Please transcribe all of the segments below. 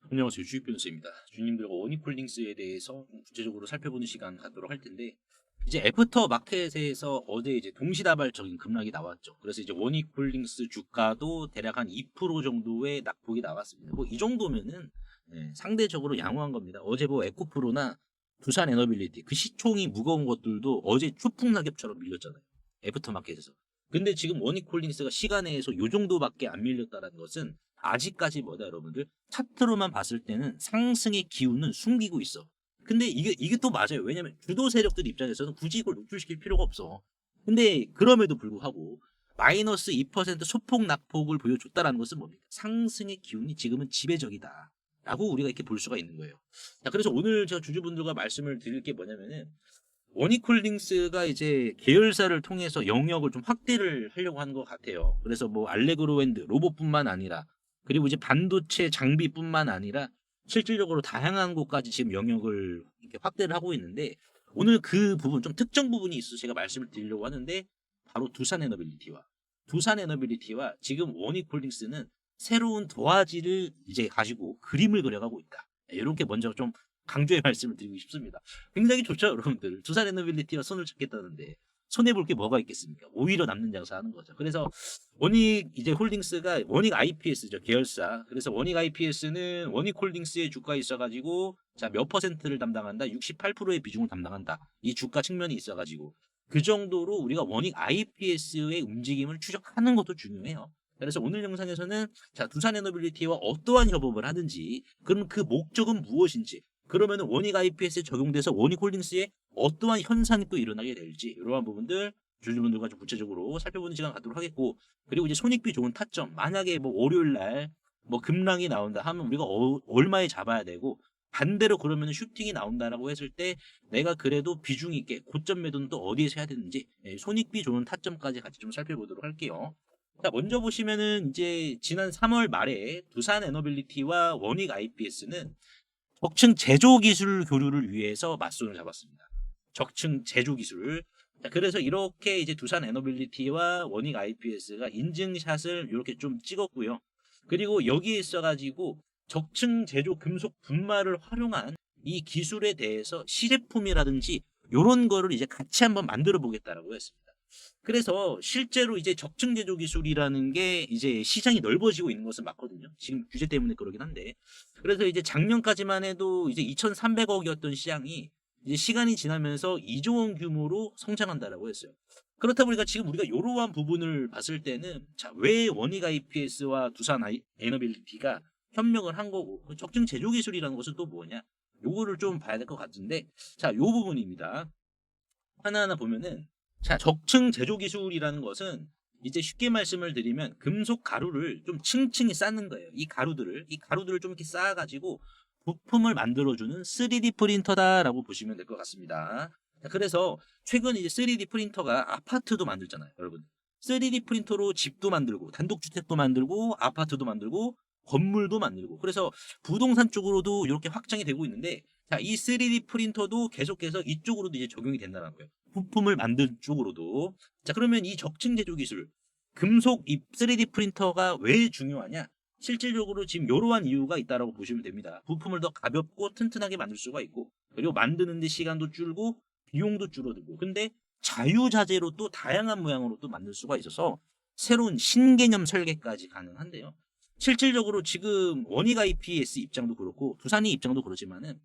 안녕하세요. 주식 변호사입니다. 주님들과 원익홀딩스에 대해서 좀 구체적으로 살펴보는 시간 갖도록 할 텐데, 이제 애프터 마켓에서 어제 이제 동시다발적인 급락이 나왔죠. 그래서 이제 원익홀딩스 주가도 대략 한 2% 정도의 낙폭이 나왔습니다. 뭐 이 정도면은 상대적으로 양호한 겁니다. 어제 뭐 에코프로나 두산 에너빌리티 그 시총이 무거운 것들도 어제 추풍 낙엽처럼 밀렸잖아요. 애프터 마켓에서. 근데 지금 원익홀딩스가 시간에서 요 정도밖에 안 밀렸다는 것은 아직까지 뭐다 여러분들, 차트로만 봤을 때는 상승의 기운은 숨기고 있어. 근데 이게 또 맞아요. 왜냐면 주도 세력들 입장에서는 굳이 이걸 노출시킬 필요가 없어. 근데 그럼에도 불구하고 마이너스 2% 소폭 낙폭을 보여줬다라는 것은 뭡니까? 상승의 기운이 지금은 지배적이다 라고 우리가 이렇게 볼 수가 있는 거예요. 자, 그래서 오늘 제가 주주분들과 말씀을 드릴 게 뭐냐면은, 원익홀딩스가 이제 계열사를 통해서 영역을 좀 확대를 하려고 하는 것 같아요. 그래서 뭐 알레그로랜드 로봇뿐만 아니라, 그리고 이제 반도체 장비뿐만 아니라 실질적으로 다양한 곳까지 지금 영역을 이렇게 확대를 하고 있는데, 오늘 그 부분 좀 특정 부분이 있어서 제가 말씀을 드리려고 하는데, 바로 두산에너빌리티와 지금 원익홀딩스는 새로운 도화지를 이제 가지고 그림을 그려가고 있다. 이렇게 먼저 좀 강조의 말씀을 드리고 싶습니다. 굉장히 좋죠, 여러분들. 두산에너빌리티와 손을 잡겠다는데 손해볼 게 뭐가 있겠습니까? 오히려 남는 장사하는 거죠. 그래서 원익 이제 홀딩스가 원익 IPS죠, 계열사. 그래서 원익 IPS는 원익홀딩스의 주가에 있어가지고 자, 몇 퍼센트를 담당한다? 68%의 비중을 담당한다. 이 주가 측면이 있어가지고 그 정도로 우리가 원익 IPS의 움직임을 추적하는 것도 중요해요. 그래서 오늘 영상에서는 자, 두산에너빌리티와 어떠한 협업을 하는지, 그럼 그 목적은 무엇인지, 그러면 원익 IPS에 적용돼서 원익홀딩스에 어떠한 현상이 또 일어나게 될지, 이러한 부분들 주주분들과 좀 구체적으로 살펴보는 시간 갖도록 하겠고, 그리고 이제 손익비 좋은 타점, 만약에 뭐 월요일 날 뭐 급락이 나온다 하면 우리가 얼마에 잡아야 되고, 반대로 그러면 슈팅이 나온다라고 했을 때 내가 그래도 비중 있게 고점 매도는 또 어디에서 해야 되는지, 손익비 좋은 타점까지 같이 좀 살펴보도록 할게요. 자, 먼저 보시면은 이제 지난 3월 말에 두산 에너빌리티와 원익 IPS는 적층 제조 기술 교류를 위해서 맞선을 잡았습니다. 적층 제조 기술. 자, 그래서 이렇게 이제 두산 에너빌리티와 원익 IPS가 인증샷을 이렇게 좀 찍었고요. 그리고 여기에 있어가지고 적층 제조 금속 분말을 활용한 이 기술에 대해서 시제품이라든지 이런 거를 이제 같이 한번 만들어 보겠다라고 했습니다. 그래서 실제로 이제 적층 제조 기술이라는 게 이제 시장이 넓어지고 있는 것은 맞거든요. 지금 규제 때문에 그러긴 한데. 그래서 이제 작년까지만 해도 이제 2,300억이었던 시장이 이제 시간이 지나면서 2조 원 규모로 성장한다라고 했어요. 그렇다 보니까 지금 우리가 이러한 부분을 봤을 때는 자, 왜 원익 IPS와 두산 에너빌리티가 협력을 한 거고, 적층 제조 기술이라는 것은 또 뭐냐? 요거를 좀 봐야 될 것 같은데, 자, 요 부분입니다. 하나하나 보면은, 자, 적층 제조 기술이라는 것은 이제 쉽게 말씀을 드리면 금속 가루를 좀 층층이 쌓는 거예요. 이 가루들을 좀 이렇게 쌓아가지고 부품을 만들어주는 3D 프린터다라고 보시면 될 것 같습니다. 자, 그래서 최근 이제 3D 프린터가 아파트도 만들잖아요, 여러분. 3D 프린터로 집도 만들고 단독주택도 만들고 아파트도 만들고 건물도 만들고, 그래서 부동산 쪽으로도 이렇게 확장이 되고 있는데, 자, 이 3D 프린터도 계속해서 이쪽으로도 이제 적용이 된다는 거예요. 부품을 만든 쪽으로도. 자, 그러면 이 적층 제조 기술, 금속 이 3D 프린터가 왜 중요하냐? 실질적으로 지금 이러한 이유가 있다라고 보시면 됩니다. 부품을 더 가볍고 튼튼하게 만들 수가 있고, 그리고 만드는데 시간도 줄고 비용도 줄어들고, 근데 자유자재로 또 다양한 모양으로 또 만들 수가 있어서 새로운 신개념 설계까지 가능한데요. 실질적으로 지금 원익 IPS 입장도 그렇고 두산이 입장도 그렇지만은,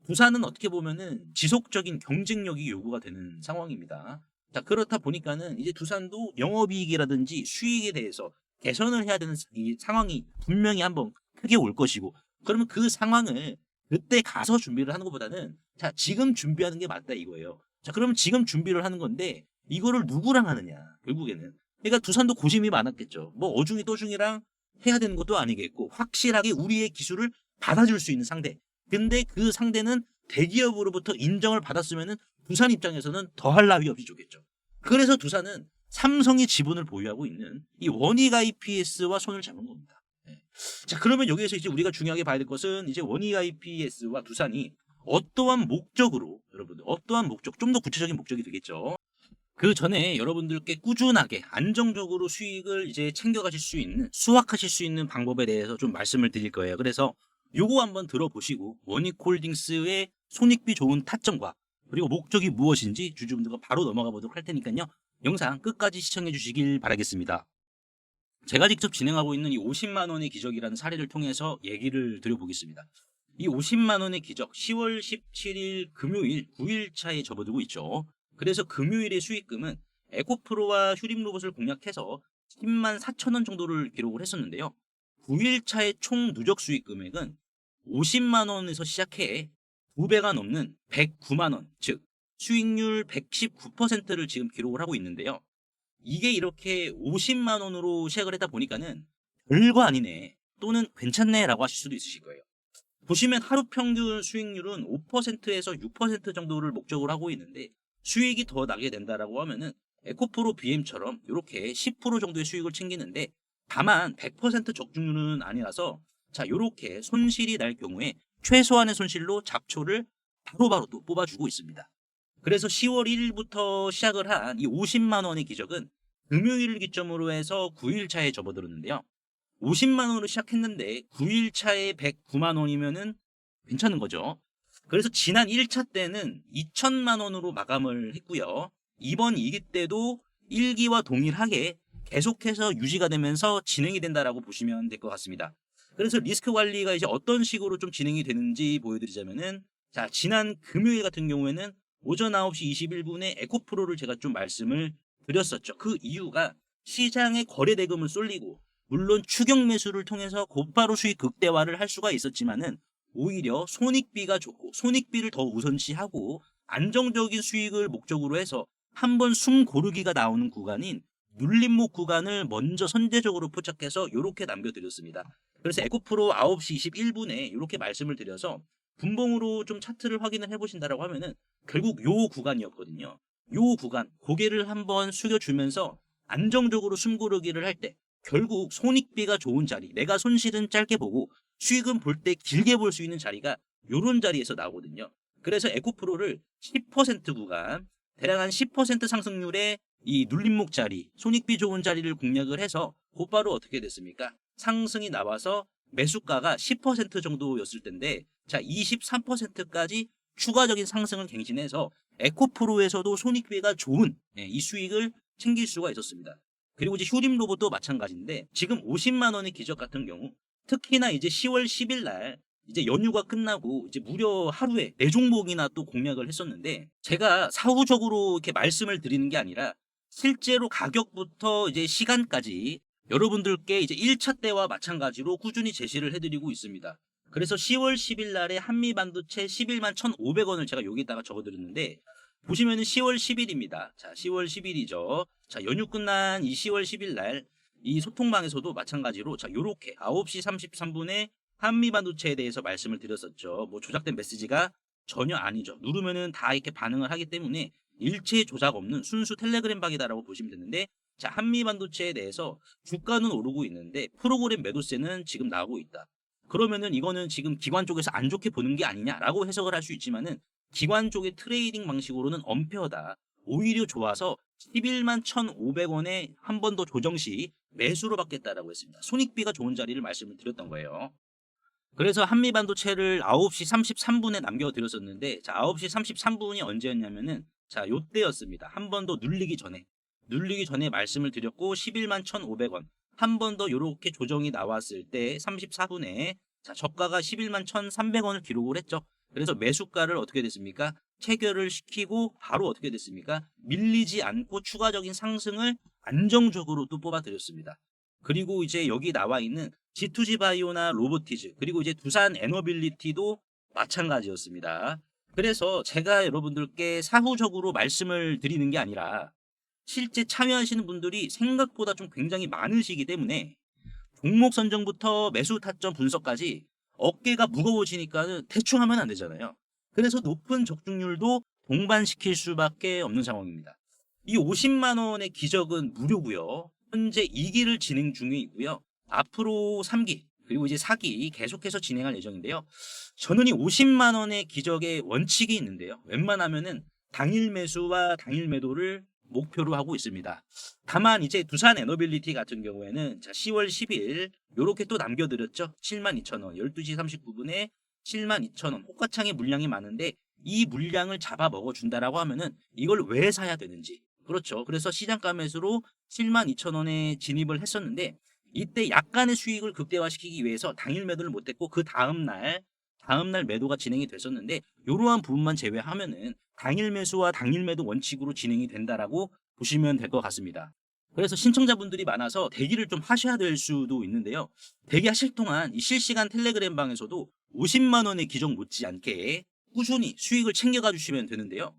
두산은 어떻게 보면은 지속적인 경쟁력이 요구가 되는 상황입니다. 자, 그렇다 보니까는 이제 두산도 영업이익이라든지 수익에 대해서 개선을 해야 되는 이 상황이 분명히 한번 크게 올 것이고, 그러면 그 상황을 그때 가서 준비를 하는 것보다는 자, 지금 준비하는 게 맞다 이거예요. 자, 그러면 지금 준비를 하는 건데 이거를 누구랑 하느냐, 결국에는. 그러니까 두산도 고심이 많았겠죠. 뭐 어중이 떠중이랑 해야 되는 것도 아니겠고, 확실하게 우리의 기술을 받아줄 수 있는 상대. 근데 그 상대는 대기업으로부터 인정을 받았으면은 두산 입장에서는 더할 나위 없이 좋겠죠. 그래서 두산은 삼성의 지분을 보유하고 있는 이 원익 IPS와 손을 잡은 겁니다. 네. 자, 그러면 여기에서 이제 우리가 중요하게 봐야 될 것은 이제 원익 IPS와 두산이 어떠한 목적으로, 여러분들 어떠한 목적, 좀 더 구체적인 목적이 되겠죠. 그 전에 여러분들께 꾸준하게 안정적으로 수익을 이제 챙겨가실 수 있는, 수확하실 수 있는 방법에 대해서 좀 말씀을 드릴 거예요. 그래서 요거 한번 들어보시고 원익홀딩스의 손익비 좋은 타점과 그리고 목적이 무엇인지 주주분들과 바로 넘어가 보도록 할 테니까요. 영상 끝까지 시청해 주시길 바라겠습니다. 제가 직접 진행하고 있는 이 50만 원의 기적이라는 사례를 통해서 얘기를 드려보겠습니다. 이 50만 원의 기적 10월 17일 금요일 9일차에 접어들고 있죠. 그래서 금요일의 수익금은 에코프로와 휴림로봇을 공략해서 10만 4천 원 정도를 기록을 했었는데요. 9일차의 총 누적 수익 금액은 50만 원에서 시작해 2배가 넘는 109만 원, 즉 수익률 119%를 지금 기록을 하고 있는데요. 이게 이렇게 50만 원으로 시작을 했다 보니까는 별거 아니네 또는 괜찮네 라고 하실 수도 있으실 거예요. 보시면 하루 평균 수익률은 5%에서 6% 정도를 목적으로 하고 있는데 수익이 더 나게 된다라고 하면은 에코프로 BM처럼 이렇게 10% 정도의 수익을 챙기는데 다만 100% 적중률은 아니라서 자 이렇게 손실이 날 경우에 최소한의 손실로 잡초를 바로바로 또 뽑아주고 있습니다. 그래서 10월 1일부터 시작을 한 이 50만 원의 기적은 금요일을 기점으로 해서 9일차에 접어들었는데요. 50만 원으로 시작했는데 9일차에 109만 원이면은 괜찮은 거죠. 그래서 지난 1차 때는 2천만 원으로 마감을 했고요. 이번 2기 때도 1기와 동일하게 계속해서 유지가 되면서 진행이 된다라고 보시면 될 것 같습니다. 그래서 리스크 관리가 이제 어떤 식으로 좀 진행이 되는지 보여드리자면은 자 지난 금요일 같은 경우에는 오전 9시 21분에 에코프로를 제가 좀 말씀을 드렸었죠. 그 이유가 시장에 거래 대금을 쏠리고 물론 추격 매수를 통해서 곧바로 수익 극대화를 할 수가 있었지만은 오히려 손익비가 좋고 손익비를 더 우선시하고 안정적인 수익을 목적으로 해서 한번 숨 고르기가 나오는 구간인 눌림목 구간을 먼저 선제적으로 포착해서 이렇게 남겨드렸습니다. 그래서 에코프로 9시 21분에 이렇게 말씀을 드려서 분봉으로 좀 차트를 확인을 해보신다라고 하면은 결국 요 구간이었거든요. 요 구간 고개를 한번 숙여주면서 안정적으로 숨 고르기를 할 때 결국 손익비가 좋은 자리, 내가 손실은 짧게 보고 수익은 볼 때 길게 볼 수 있는 자리가 요런 자리에서 나오거든요. 그래서 에코프로를 10% 구간, 대략 한 10% 상승률의 이 눌림목 자리, 손익비 좋은 자리를 공략을 해서 곧바로 어떻게 됐습니까? 상승이 나와서 매수가가 10% 정도였을 텐데 자 23%까지 추가적인 상승을 갱신해서 에코프로에서도 손익비가 좋은 이 수익을 챙길 수가 있었습니다. 그리고 이제 휴림로봇도 마찬가지인데 지금 50만 원의 기적 같은 경우 특히나 이제 10월 10일 날 이제 연휴가 끝나고 이제 무려 하루에 4종목이나 또 공략을 했었는데 제가 사후적으로 이렇게 말씀을 드리는 게 아니라 실제로 가격부터 이제 시간까지 여러분들께 이제 1차 때와 마찬가지로 꾸준히 제시를 해드리고 있습니다. 그래서 10월 10일 날에 한미반도체 11만 1,500원을 제가 여기다가 적어드렸는데 보시면은 10월 10일입니다. 자, 10월 10일이죠. 자, 연휴 끝난 이 10월 10일 날 이 소통방에서도 마찬가지로 자, 요렇게 9시 33분에 한미반도체에 대해서 말씀을 드렸었죠. 뭐 조작된 메시지가 전혀 아니죠. 누르면은 다 이렇게 반응을 하기 때문에 일체 조작 없는 순수 텔레그램 방이다라고 보시면 되는데 자, 한미반도체에 대해서 주가는 오르고 있는데 프로그램 매도세는 지금 나오고 있다. 그러면은 이거는 지금 기관 쪽에서 안 좋게 보는 게 아니냐라고 해석을 할 수 있지만은 기관 쪽의 트레이딩 방식으로는 엄폐하다. 오히려 좋아서 11만 1,500원에 한 번 더 조정 시 매수로 받겠다라고 했습니다. 손익비가 좋은 자리를 말씀을 드렸던 거예요. 그래서 한미반도체를 9시 33분에 남겨드렸었는데 자 9시 33분이 언제였냐면은 자 요때였습니다. 한 번 더 눌리기 전에 말씀을 드렸고 11만 1,500원 한 번 더 이렇게 조정이 나왔을 때 34분에 자 저가가 11만 1,300원을 기록을 했죠. 그래서 매수가를 어떻게 됐습니까? 체결을 시키고 바로 어떻게 됐습니까? 밀리지 않고 추가적인 상승을 안정적으로 또 뽑아드렸습니다. 그리고 이제 여기 나와 있는 G2G 바이오나 로보티즈 그리고 이제 두산 에너빌리티도 마찬가지였습니다. 그래서 제가 여러분들께 사후적으로 말씀을 드리는 게 아니라 실제 참여하시는 분들이 생각보다 좀 굉장히 많으시기 때문에 종목 선정부터 매수 타점 분석까지 어깨가 무거워지니까 대충 하면 안 되잖아요. 그래서 높은 적중률도 동반시킬 수밖에 없는 상황입니다. 이 50만 원의 기적은 무료고요. 현재 2기를 진행 중에 있고요. 앞으로 3기 그리고 이제 4기 계속해서 진행할 예정인데요. 저는 이 50만 원의 기적의 원칙이 있는데요. 웬만하면은 당일 매수와 당일 매도를 목표로 하고 있습니다. 다만 이제 두산 에너빌리티 같은 경우에는 자 10월 10일 요렇게 또 남겨드렸죠. 72,000원 12시 39분에 72,000원 호가창의 물량이 많은데 이 물량을 잡아 먹어준다라고 하면은 이걸 왜 사야 되는지 그렇죠. 그래서 시장가 매수로 72,000원에 진입을 했었는데 이때 약간의 수익을 극대화시키기 위해서 당일 매도를 못했고 그 다음날 매도가 진행이 됐었는데 이러한 부분만 제외하면은 당일 매수와 당일 매도 원칙으로 진행이 된다라고 보시면 될 것 같습니다. 그래서 신청자분들이 많아서 대기를 좀 하셔야 될 수도 있는데요. 대기하실 동안 이 실시간 텔레그램 방에서도 50만 원의 기적 못지않게 꾸준히 수익을 챙겨가 주시면 되는데요.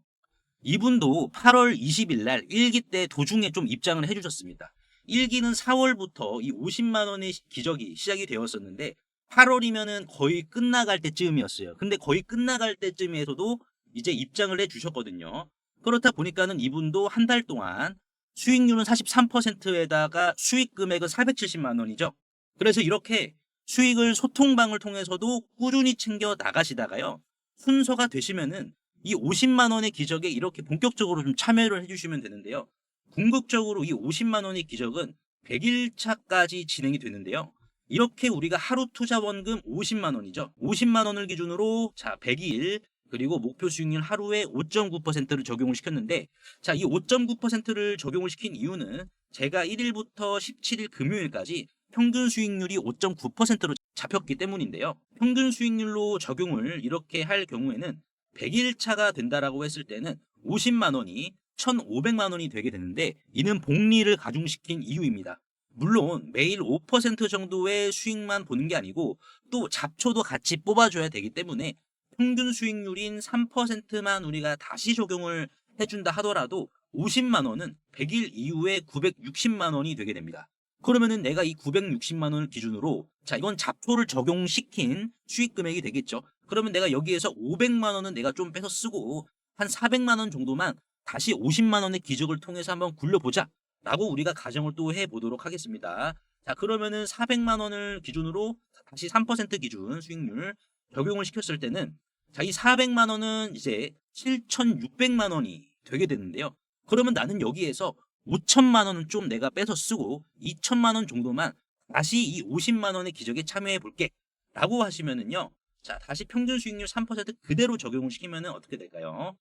이분도 8월 20일 날 1기 때 도중에 좀 입장을 해주셨습니다. 1기는 4월부터 이 50만 원의 기적이 시작이 되었었는데 8월이면은 거의 끝나갈 때쯤이었어요. 근데 거의 끝나갈 때쯤에서도 이제 입장을 해주셨거든요. 그렇다 보니까는 이분도 한 달 동안 수익률은 43%에다가 수익 금액은 470만 원이죠. 그래서 이렇게 수익을 소통방을 통해서도 꾸준히 챙겨 나가시다가요. 순서가 되시면은 이 50만 원의 기적에 이렇게 본격적으로 좀 참여를 해주시면 되는데요. 궁극적으로 이 50만 원의 기적은 100일차까지 진행이 되는데요. 이렇게 우리가 하루 투자 원금 50만 원이죠. 50만 원을 기준으로 자 100일 그리고 목표 수익률 하루에 5.9%를 적용을 시켰는데 자 이 5.9%를 적용을 시킨 이유는 제가 1일부터 17일 금요일까지 평균 수익률이 5.9%로 잡혔기 때문인데요. 평균 수익률로 적용을 이렇게 할 경우에는 100일차가 된다라고 했을 때는 50만 원이 1,500만 원이 되게 되는데 이는 복리를 가중시킨 이유입니다. 물론 매일 5% 정도의 수익만 보는 게 아니고 또 잡초도 같이 뽑아줘야 되기 때문에 평균 수익률인 3%만 우리가 다시 적용을 해준다 하더라도 50만 원은 100일 이후에 960만 원이 되게 됩니다. 그러면은 내가 이 960만 원을 기준으로 자 이건 잡초를 적용시킨 수익 금액이 되겠죠. 그러면 내가 여기에서 500만 원은 내가 좀 빼서 쓰고 한 400만 원 정도만 다시 50만 원의 기적을 통해서 한번 굴려보자 라고 우리가 가정을 또 해보도록 하겠습니다. 자 그러면은 400만 원을 기준으로 다시 3% 기준 수익률 적용을 시켰을 때는 자 이 400만 원은 이제 7,600만 원이 되게 되는데요. 그러면 나는 여기에서 5천만 원은 좀 내가 빼서 쓰고 2천만 원 정도만 다시 이 50만 원의 기적에 참여해 볼게 라고 하시면은요. 자 다시 평균 수익률 3% 그대로 적용을 시키면은 어떻게 될까요?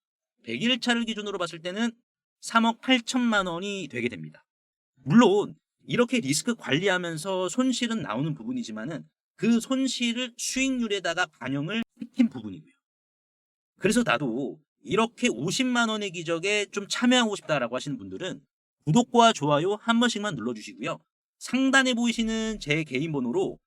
100일차를 기준으로 봤을 때는 3억 8천만 원이 되게 됩니다. 물론 이렇게 리스크 관리하면서 손실은 나오는 부분이지만은 그 손실을 수익률에다가 반영을 시킨 부분이고요. 그래서 나도 이렇게 50만 원의 기적에 좀 참여하고 싶다라고 하시는 분들은 구독과 좋아요 한 번씩만 눌러주시고요. 상단에 보이시는 제 개인 번호로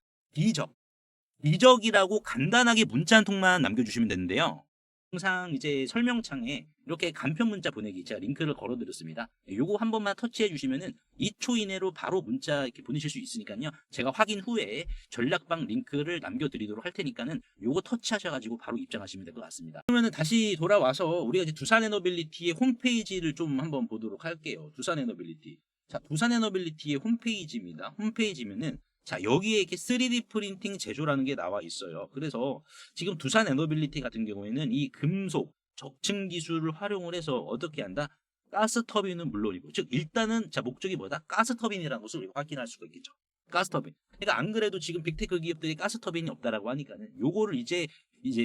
기적이라고 간단하게 문자 한 통만 남겨주시면 되는데요. 항상 이제 설명창에 이렇게 간편 문자 보내기 제가 링크를 걸어드렸습니다. 요거 한 번만 터치해 주시면은 2초 이내로 바로 문자 이렇게 보내실 수 있으니까요. 제가 확인 후에 전략방 링크를 남겨드리도록 할 테니까는 요거 터치하셔가지고 바로 입장하시면 될 것 같습니다. 그러면은 다시 돌아와서 우리가 이제 두산 에너빌리티의 홈페이지를 좀 한번 보도록 할게요. 두산 에너빌리티. 자, 두산 에너빌리티의 홈페이지입니다. 홈페이지면은 자 여기에 이렇게 3D 프린팅 제조라는 게 나와 있어요. 그래서 지금 두산 에너빌리티 같은 경우에는 이 금속 적층 기술을 활용을 해서 어떻게 한다? 가스 터빈은 물론이고 즉 일단은 자 목적이 뭐다? 가스 터빈이라는 것을 우리가 확인할 수가 있겠죠. 가스 터빈. 그러니까 안 그래도 지금 빅테크 기업들이 가스 터빈이 없다라고 하니까는 요거를 이제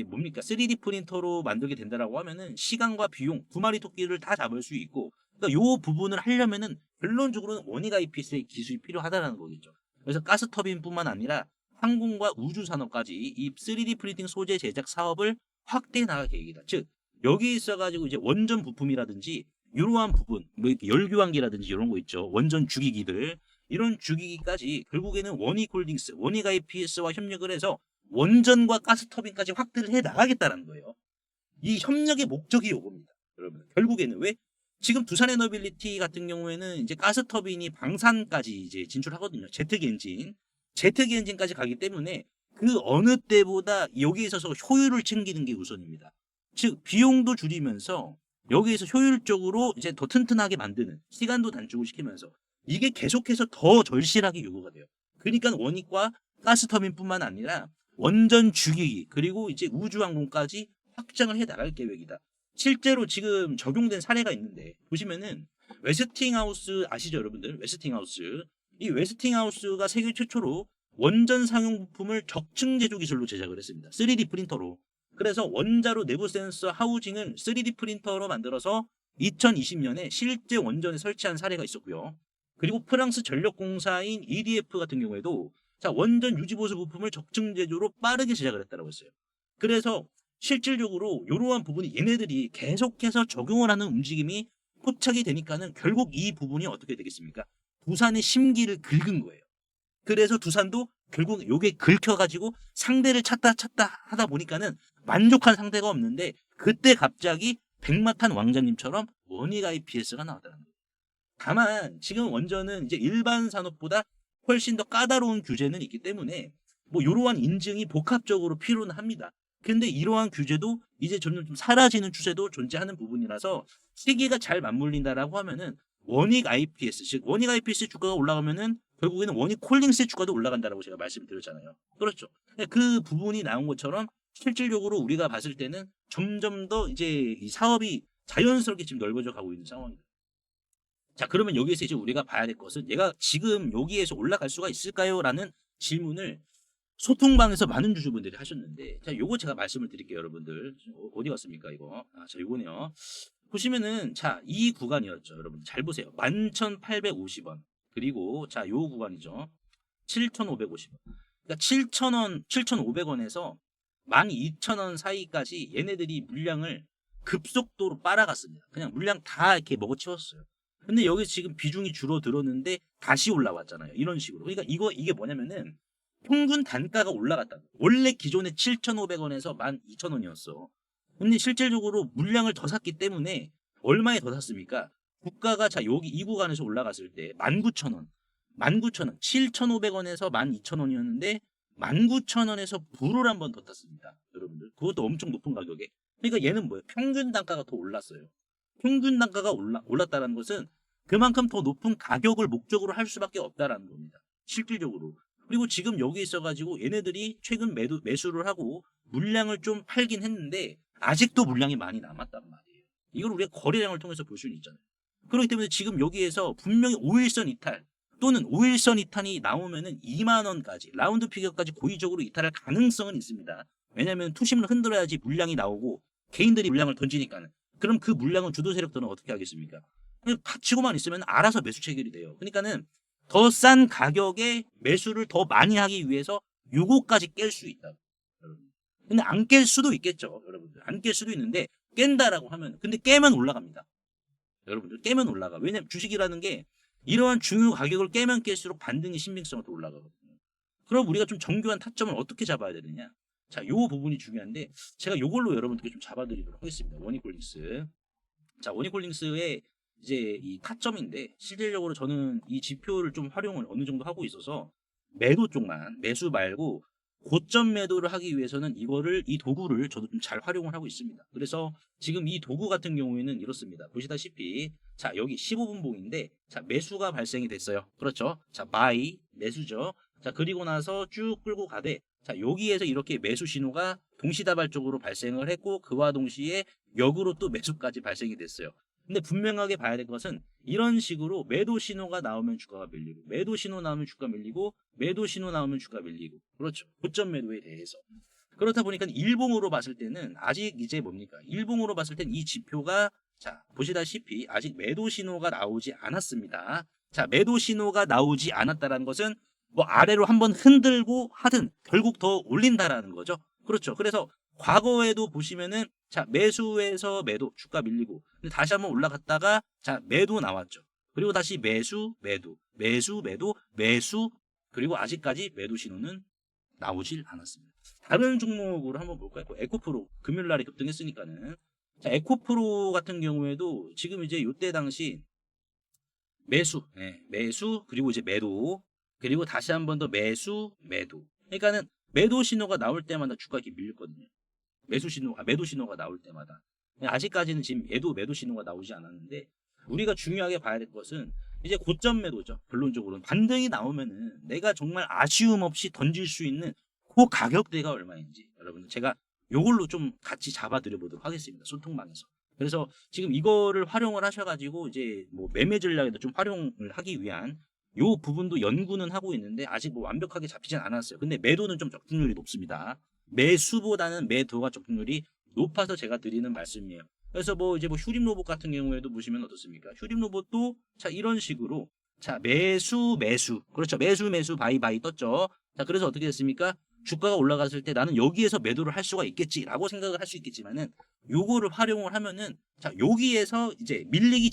뭡니까? 3D 프린터로 만들게 된다라고 하면은 시간과 비용 두 마리 토끼를 다 잡을 수 있고 그러니까 요 부분을 하려면은 결론적으로는 원익 IPS의 기술이 필요하다라는 거겠죠. 그래서 가스 터빈뿐만 아니라 항공과 우주 산업까지 이 3D 프린팅 소재 제작 사업을 확대해 나갈 계획이다. 즉 여기에 있어가지고 이제 원전 부품이라든지 이러한 부분, 뭐 이렇게 열교환기라든지 이런 거 있죠. 원전 주기기들 이런 주기기까지 결국에는 원익홀딩스, 원익 IPS와 협력을 해서 원전과 가스 터빈까지 확대를 해 나가겠다는 거예요. 이 협력의 목적이 요겁니다. 여러분 결국에는 왜? 지금 두산 에너빌리티 같은 경우에는 이제 가스 터빈이 방산까지 이제 진출하거든요. 제트기 엔진까지 가기 때문에 그 어느 때보다 여기에 있어서 효율을 챙기는 게 우선입니다. 즉 비용도 줄이면서 여기에서 효율적으로 이제 더 튼튼하게 만드는 시간도 단축을 시키면서 이게 계속해서 더 절실하게 요구가 돼요. 그러니까 원익과 가스 터빈뿐만 아니라 원전 주기기 그리고 이제 우주항공까지 확장을 해 나갈 계획이다. 실제로 지금 적용된 사례가 있는데 보시면은 웨스팅하우스 아시죠, 여러분들? 웨스팅하우스. 이 웨스팅하우스가 세계 최초로 원전 상용 부품을 적층 제조 기술로 제작을 했습니다. 3D 프린터로. 그래서 원자로 내부 센서 하우징을 3D 프린터로 만들어서 2020년에 실제 원전에 설치한 사례가 있었고요. 그리고 프랑스 전력공사인 EDF 같은 경우에도 자, 원전 유지보수 부품을 적층 제조로 빠르게 제작을 했다고 했어요. 그래서 실질적으로 이러한 부분이 얘네들이 계속해서 적용을 하는 움직임이 포착이 되니까는 결국 이 부분이 어떻게 되겠습니까? 두산의 심기를 긁은 거예요. 그래서 두산도 결국 요게 긁혀가지고 상대를 찾다 하다 보니까는 만족한 상대가 없는데 그때 갑자기 백마탄 왕자님처럼 원익 IPS가 나왔다는 거예요. 다만 지금 원전은 이제 일반 산업보다 훨씬 더 까다로운 규제는 있기 때문에 뭐 이러한 인증이 복합적으로 필요는 합니다. 근데 이러한 규제도 이제 점점 좀 사라지는 추세도 존재하는 부분이라서 세계가 잘 맞물린다라고 하면은 원익 IPS, 즉 원익 IPS 주가가 올라가면은 결국에는 원익 콜링스의 주가도 올라간다라고 제가 말씀드렸잖아요. 그렇죠. 그 부분이 나온 것처럼 실질적으로 우리가 봤을 때는 점점 더 이제 이 사업이 자연스럽게 지금 넓어져 가고 있는 상황입니다. 자, 그러면 여기에서 이제 우리가 봐야 될 것은 얘가 지금 여기에서 올라갈 수가 있을까요? 라는 질문을 소통방에서 많은 주주분들이 하셨는데, 자, 요거 제가 말씀을 드릴게요, 여러분들. 어디 갔습니까, 이거? 아, 자, 요거네요. 보시면은, 자, 이 구간이었죠, 여러분. 잘 보세요. 11,850원. 그리고, 자, 요 구간이죠. 7,550원. 그러니까 7,000원, 7,500원에서 12,000원 사이까지 얘네들이 물량을 급속도로 빨아갔습니다. 그냥 물량 다 이렇게 먹어치웠어요. 근데 여기 지금 비중이 줄어들었는데 다시 올라왔잖아요. 이런 식으로. 그러니까 이게 뭐냐면은 평균 단가가 올라갔다. 원래 기존에 7,500원에서 12,000원이었어. 근데 실질적으로 물량을 더 샀기 때문에 얼마에 더 샀습니까? 국가가 자 여기 이 구간에서 올라갔을 때 19,000원. 19,000원. 7,500원에서 12,000원이었는데 19,000원에서 불을 한 번 더 탔습니다. 여러분들. 그것도 엄청 높은 가격에. 그러니까 얘는 뭐예요? 평균 단가가 더 올랐어요. 평균 단가가 올랐다는 것은 그만큼 더 높은 가격을 목적으로 할 수밖에 없다라는 겁니다. 실질적으로. 그리고 지금 여기 있어가지고 얘네들이 최근 매수를 하고 물량을 좀 팔긴 했는데 아직도 물량이 많이 남았단 말이에요. 이걸 우리가 거래량을 통해서 볼 수는 있잖아요. 그렇기 때문에 지금 여기에서 분명히 5일선 이탈 또는 5일선 이탈이 나오면은 2만 원까지 라운드 피겨까지 고의적으로 이탈할 가능성은 있습니다. 왜냐하면 투심을 흔들어야지 물량이 나오고 개인들이 물량을 던지니까는. 그럼 그 물량은 주도 세력들은 어떻게 하겠습니까? 그냥 받치고만 있으면 알아서 매수 체결이 돼요. 그러니까는 더 싼 가격에 매수를 더 많이 하기 위해서 요거까지 깰 수 있다. 여러분. 근데 안 깰 수도 있겠죠. 여러분들. 안 깰 수도 있는데 깬다라고 하면 근데 깨면 올라갑니다. 여러분들 깨면 올라가. 왜냐면 주식이라는 게 이러한 중요 가격을 깨면 깰수록 반등의 신빙성이 더 올라가거든요. 그럼 우리가 좀 정교한 타점을 어떻게 잡아야 되느냐? 자, 요 부분이 중요한데 제가 요걸로 여러분들께 좀 잡아드리도록 하겠습니다. 원익홀딩스. 자, 원익홀딩스의 이제 이 타점인데 실질적으로 저는 이 지표를 좀 활용을 어느 정도 하고 있어서 매도 쪽만 매수 말고 고점 매도를 하기 위해서는 이 도구를 저도 좀 잘 활용을 하고 있습니다. 그래서 지금 이 도구 같은 경우에는 이렇습니다. 보시다시피 자, 여기 15분 봉인데 자, 매수가 발생이 됐어요. 그렇죠? 자, 바이 매수죠. 자, 그리고 나서 쭉 끌고 가되 자, 여기에서 이렇게 매수 신호가 동시다발적으로 발생을 했고 그와 동시에 역으로 또 매수까지 발생이 됐어요. 근데 분명하게 봐야 될 것은 이런 식으로 매도 신호가 나오면 주가가 밀리고 매도 신호 나오면 주가 밀리고 매도 신호 나오면 주가 밀리고 그렇죠. 고점 매도에 대해서. 그렇다 보니까 일봉으로 봤을 때는 아직 이제 뭡니까? 일봉으로 봤을 땐 이 지표가 자, 보시다시피 아직 매도 신호가 나오지 않았습니다. 자, 매도 신호가 나오지 않았다라는 것은 뭐 아래로 한번 흔들고 하든 결국 더 올린다라는 거죠. 그렇죠. 그래서 과거에도 보시면은 자, 매수에서 매도 주가 밀리고 근데 다시 한번 올라갔다가 자, 매도 나왔죠. 그리고 다시 매수 매도 매수 매도 매수 그리고 아직까지 매도 신호는 나오질 않았습니다. 다른 종목으로 한번 볼까요? 에코프로 금요일 날에 급등했으니까는 자, 에코프로 같은 경우에도 지금 이제 요때 당시 매수 매수 그리고 이제 매도 그리고 다시 한번 더 매수 매도 그러니까는 매도 신호가 나올 때마다 주가 이렇게 밀렸거든요. 매도 신호가 나올 때마다. 아직까지는 지금 매도 신호가 나오지 않았는데 우리가 중요하게 봐야 될 것은 이제 고점 매도죠. 결론적으로는 반등이 나오면은 내가 정말 아쉬움 없이 던질 수 있는 그 가격대가 얼마인지 여러분 제가 요걸로 좀 같이 잡아드려 보도록 하겠습니다. 소통방에서. 그래서 지금 이거를 활용을 하셔가지고 이제 뭐 매매 전략에도 좀 활용을 하기 위한 요 부분도 연구는 하고 있는데 아직 뭐 완벽하게 잡히진 않았어요. 근데 매도는 좀 적중률이 높습니다. 매수보다는 매도가 적중률이 높아서 제가 드리는 말씀이에요. 그래서 뭐 이제 뭐 휴림 로봇 같은 경우에도 보시면 어떻습니까? 휴림 로봇도 자 이런 식으로 자 매수 그렇죠. 매수 바이 떴죠. 자 그래서 어떻게 됐습니까? 주가가 올라갔을 때 나는 여기에서 매도를 할 수가 있겠지라고 생각을 할 수 있겠지만은 요거를 활용을 하면은 자 여기에서 이제 밀리기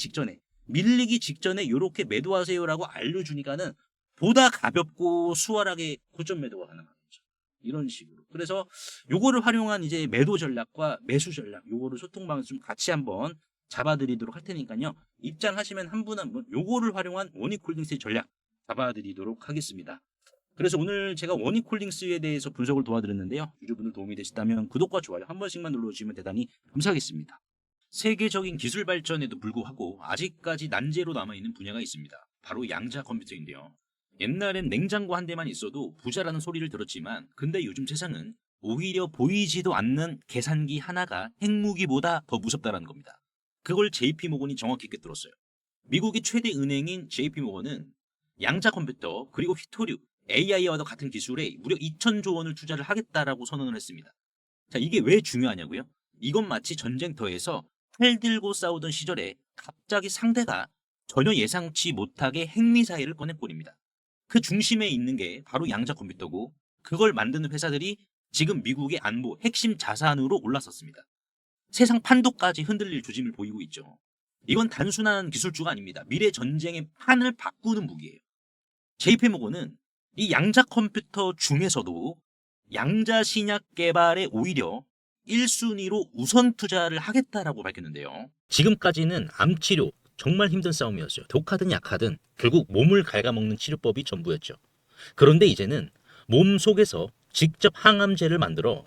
직전에 요렇게 매도하세요라고 알려주니까는 보다 가볍고 수월하게 고점 매도가 가능한 거죠. 이런 식으로. 그래서 요거를 활용한 이제 매도 전략과 매수 전략 요거를 소통 방식 좀 같이 한번 잡아드리도록 할 테니까요. 입장하시면 한 분 한 분 요거를 활용한 원익홀딩스의 전략 잡아드리도록 하겠습니다. 그래서 오늘 제가 원익홀딩스에 대해서 분석을 도와드렸는데요. 유저분들 도움이 되셨다면 구독과 좋아요 한 번씩만 눌러주시면 대단히 감사하겠습니다. 세계적인 기술 발전에도 불구하고 아직까지 난제로 남아있는 분야가 있습니다. 바로 양자 컴퓨터인데요. 옛날엔 냉장고 한 대만 있어도 부자라는 소리를 들었지만 근데 요즘 세상은 오히려 보이지도 않는 계산기 하나가 핵무기보다 더 무섭다는 겁니다. 그걸 JP모건이 정확히 꿰뚫었어요. 미국의 최대 은행인 JP모건은 양자 컴퓨터 그리고 휘토류, AI와도 같은 기술에 무려 2천조 원을 투자를 하겠다라고 선언을 했습니다. 자, 이게 왜 중요하냐고요? 이건 마치 전쟁터에서 칼 들고 싸우던 시절에 갑자기 상대가 전혀 예상치 못하게 핵미사일을 꺼내버립니다. 그 중심에 있는 게 바로 양자 컴퓨터고 그걸 만드는 회사들이 지금 미국의 안보 핵심 자산으로 올라섰습니다. 세상 판도까지 흔들릴 조짐을 보이고 있죠. 이건 단순한 기술주가 아닙니다. 미래 전쟁의 판을 바꾸는 무기예요. JP모건은 이 양자 컴퓨터 중에서도 양자 신약 개발에 오히려 1순위로 우선 투자를 하겠다라고 밝혔는데요. 지금까지는 암 치료 정말 힘든 싸움이었어요. 독하든 약하든 결국 몸을 갉아먹는 치료법이 전부였죠. 그런데 이제는 몸 속에서 직접 항암제를 만들어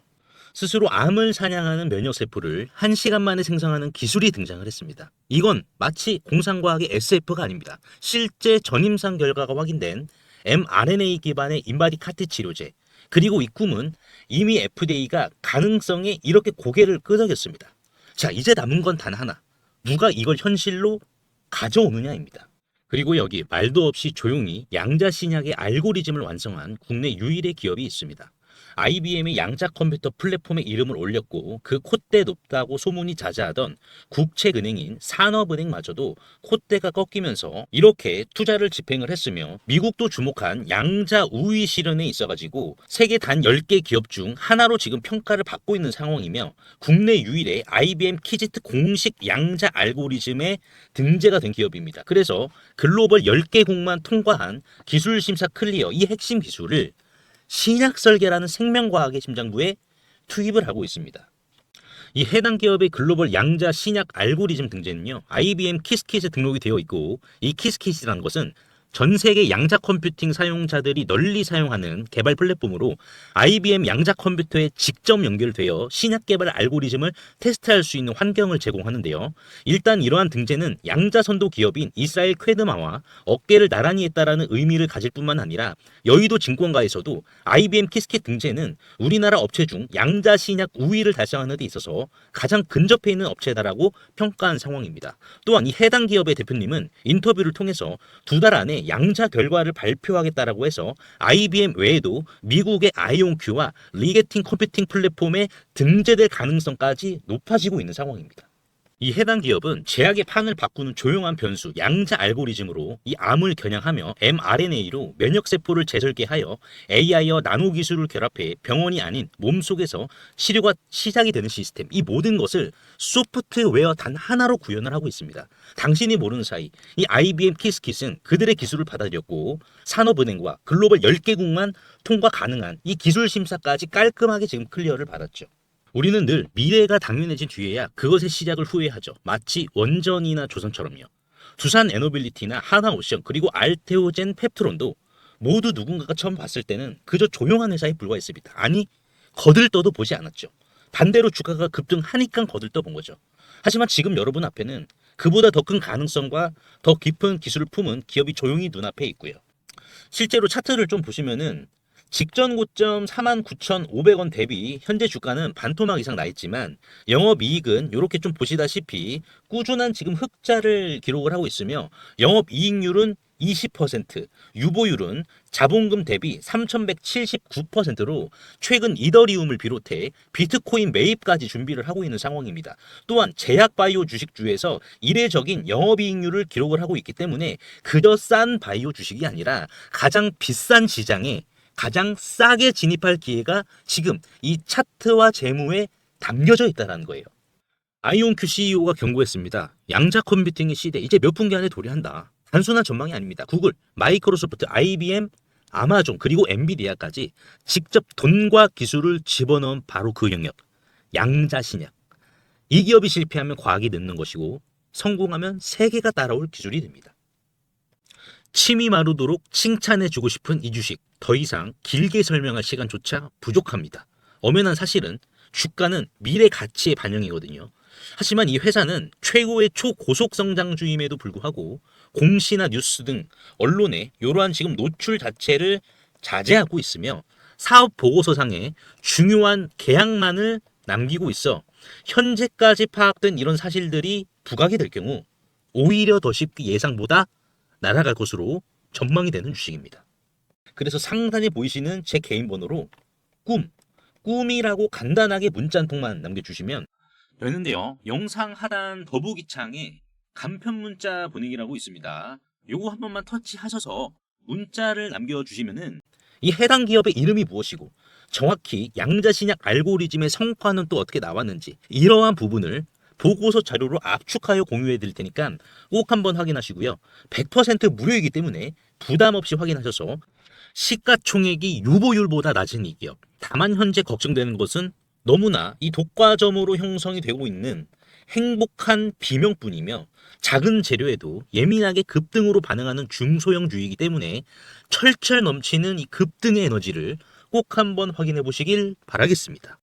스스로 암을 사냥하는 면역세포를 1시간 만에 생성하는 기술이 등장을 했습니다. 이건 마치 공상과학의 SF가 아닙니다. 실제 전임상 결과가 확인된 mRNA 기반의 인바디 카티 치료제, 그리고 이 꿈은 이미 FDA가 가능성에 이렇게 고개를 끄덕였습니다. 자, 이제 남은 건 단 하나. 누가 이걸 현실로 가져오느냐입니다. 그리고 여기 말도 없이 조용히 양자 신약의 알고리즘을 완성한 국내 유일의 기업이 있습니다. IBM의 양자 컴퓨터 플랫폼에 이름을 올렸고 그 콧대 높다고 소문이 자자하던 국책은행인 산업은행마저도 콧대가 꺾이면서 이렇게 투자를 집행을 했으며 미국도 주목한 양자 우위 실현에 있어가지고 세계 단 10개 기업 중 하나로 지금 평가를 받고 있는 상황이며 국내 유일의 IBM 키지트 공식 양자 알고리즘에 등재가 된 기업입니다. 그래서 글로벌 10개국만 통과한 기술심사 클리어 이 핵심 기술을 신약설계라는 생명과학의 심장부에 투입을 하고 있습니다. 이 해당 기업의 글로벌 양자 신약 알고리즘 등재는요, IBM 키스킷에 등록이 되어 있고 이 키스킷이라는 것은 전 세계 양자 컴퓨팅 사용자들이 널리 사용하는 개발 플랫폼으로 IBM 양자 컴퓨터에 직접 연결되어 신약 개발 알고리즘을 테스트할 수 있는 환경을 제공하는데요. 일단 이러한 등재는 양자 선도 기업인 이스라엘 퀘드마와 어깨를 나란히 했다라는 의미를 가질 뿐만 아니라 여의도 증권가에서도 IBM 키스킷 등재는 우리나라 업체 중 양자 신약 우위를 달성하는 데 있어서 가장 근접해 있는 업체다라고 평가한 상황입니다. 또한 이 해당 기업의 대표님은 인터뷰를 통해서 2달 안에 양자 결과를 발표하겠다라고 해서 IBM 외에도 미국의 아이온큐와 리게팅 컴퓨팅 플랫폼에 등재될 가능성까지 높아지고 있는 상황입니다. 이 해당 기업은 제약의 판을 바꾸는 조용한 변수 양자 알고리즘으로 이 암을 겨냥하며 mRNA로 면역세포를 재설계하여 AI와 나노기술을 결합해 병원이 아닌 몸속에서 치료가 시작이 되는 시스템, 이 모든 것을 소프트웨어 단 하나로 구현을 하고 있습니다. 당신이 모르는 사이 이 IBM 키스킷은 그들의 기술을 받아들였고 산업은행과 글로벌 10개국만 통과 가능한 이 기술 심사까지 깔끔하게 지금 클리어를 받았죠. 우리는 늘 미래가 당연해진 뒤에야 그것의 시작을 후회하죠. 마치 원전이나 조선처럼요. 두산 에너빌리티나 하나오션 그리고 알테오젠 펩트론도 모두 누군가가 처음 봤을 때는 그저 조용한 회사에 불과했습니다. 아니 거들떠도 보지 않았죠. 반대로 주가가 급등하니까 거들떠 본 거죠. 하지만 지금 여러분 앞에는 그보다 더 큰 가능성과 더 깊은 기술을 품은 기업이 조용히 눈앞에 있고요. 실제로 차트를 좀 보시면은 직전 고점 49,500원 대비 현재 주가는 반토막 이상 나 있지만 영업이익은 이렇게 좀 보시다시피 꾸준한 지금 흑자를 기록을 하고 있으며 영업이익률은 20%, 유보율은 자본금 대비 3,179%로 최근 이더리움을 비롯해 비트코인 매입까지 준비를 하고 있는 상황입니다. 또한 제약바이오 주식주에서 이례적인 영업이익률을 기록을 하고 있기 때문에 그저 싼 바이오 주식이 아니라 가장 비싼 시장에 가장 싸게 진입할 기회가 지금 이 차트와 재무에 담겨져 있다는 거예요. 아이온큐 CEO가 경고했습니다. 양자 컴퓨팅의 시대 이제 몇 분기 안에 도래한다. 단순한 전망이 아닙니다. 구글, 마이크로소프트, IBM, 아마존 그리고 엔비디아까지 직접 돈과 기술을 집어넣은 바로 그 영역. 양자신약. 이 기업이 실패하면 과학이 늦는 것이고 성공하면 세계가 따라올 기술이 됩니다. 침이 마르도록 칭찬해주고 싶은 이 주식 더 이상 길게 설명할 시간조차 부족합니다. 엄연한 사실은 주가는 미래 가치의 반영이거든요. 하지만 이 회사는 최고의 초고속 성장주임에도 불구하고 공시나 뉴스 등 언론에 이러한 지금 노출 자체를 자제하고 있으며 사업 보고서상에 중요한 계약만을 남기고 있어 현재까지 파악된 이런 사실들이 부각이 될 경우 오히려 더 쉽게 예상보다 날아갈 것으로 전망이 되는 주식입니다. 그래서 상단에 보이시는 제 개인 번호로 꿈이라고 간단하게 문자 한 통만 남겨주시면 되는데요. 영상 하단 더보기창에 간편 문자 보내기라고 있습니다. 요거 한 번만 터치하셔서 문자를 남겨주시면은 이 해당 기업의 이름이 무엇이고 정확히 양자신약 알고리즘의 성과는 또 어떻게 나왔는지 이러한 부분을 보고서 자료로 압축하여 공유해 드릴 테니까 꼭 한번 확인하시고요. 100% 무료이기 때문에 부담 없이 확인하셔서 시가총액이 유보율보다 낮은 이 기업. 다만 현재 걱정되는 것은 너무나 이 독과점으로 형성이 되고 있는 행복한 비명뿐이며 작은 재료에도 예민하게 급등으로 반응하는 중소형주이기 때문에 철철 넘치는 이 급등의 에너지를 꼭 한번 확인해 보시길 바라겠습니다.